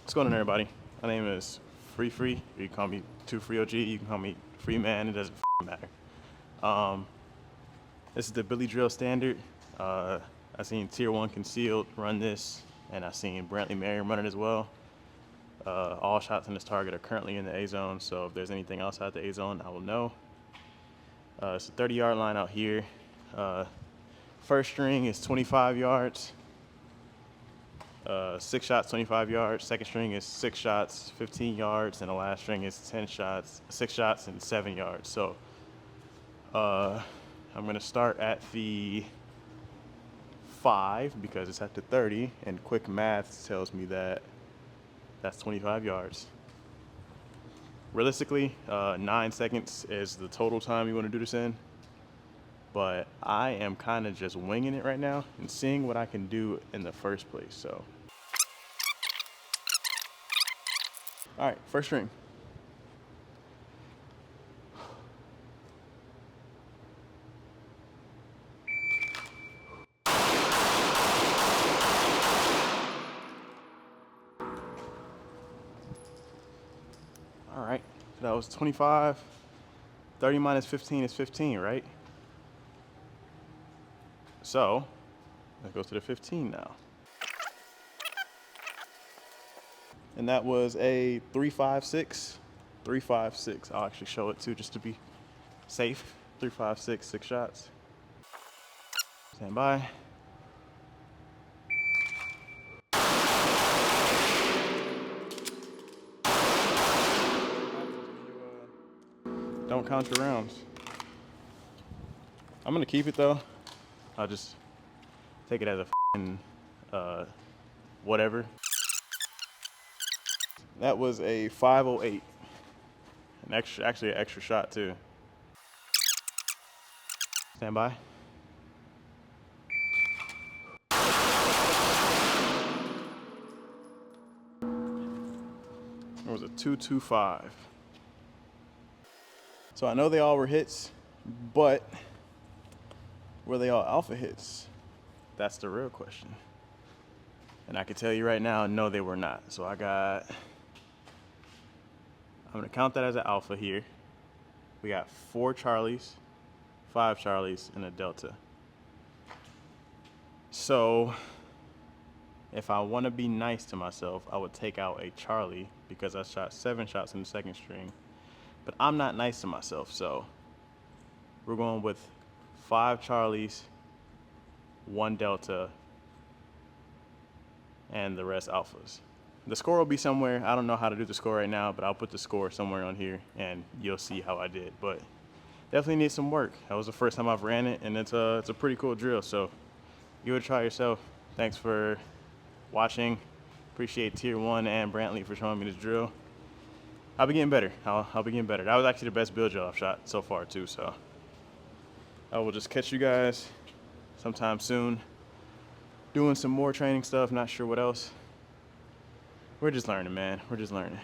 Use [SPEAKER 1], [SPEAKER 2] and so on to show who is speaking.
[SPEAKER 1] What's going on, everybody? My name is Free. You can call me 2Free OG. You can call me Free Man. It doesn't matter. This is the Billy Drill Standard. I seen Tier 1 Concealed run this, and I seen Brantley Merriam run it as well. All shots in this target are currently in the A zone, so if there's anything outside the A zone, I will know. It's a 30-yard line out here. First string is 25 yards. 6 shots, 25 yards. Second string is 6 shots, 15 yards, and the last string is 6 shots and 7 yards. So I'm gonna start at the 5 because it's at the 30, and quick math tells me that that's 25 yards. Realistically, 9 seconds is the total time you want to do this in, but I am kind of just winging it right now and seeing what I can do in the first place. So all right, first string. All right, so that was 25. 30 minus 15 is 15, right? So let's go to the 15 now. And that was a 3-5-6. 3-5-6. I'll actually show it too, just to be safe. 3-5-6, 6 shots. Stand by. Don't count your rounds. I'm gonna keep it though. I'll just take it as a whatever. That was a 508. Actually an extra shot too. Stand by. It was a 2-2-5. So I know they all were hits, but were they all alpha hits? That's the real question. And I can tell you right now, no, they were not. So I'm gonna count that as an alpha here. We got 4 Charlies, 5 Charlies, and a Delta. So if I wanna be nice to myself, I would take out a Charlie because I shot 7 shots in the second string. But I'm not nice to myself, so we're going with 5 Charlies, 1 Delta, and the rest alphas. The score will be somewhere. I don't know how to do the score right now, but I'll put the score somewhere on here and you'll see how I did. But definitely need some work. That was the first time I've ran it, and it's a pretty cool drill, so give it a try yourself. Thanks for watching. Appreciate Tier 1 and Brantley for showing me this drill. I'll be getting better. I'll be getting better. That was actually the best build drill I've shot so far too, so I will just catch you guys sometime soon. Doing some more training stuff, not sure what else. We're just learning, man. We're just learning.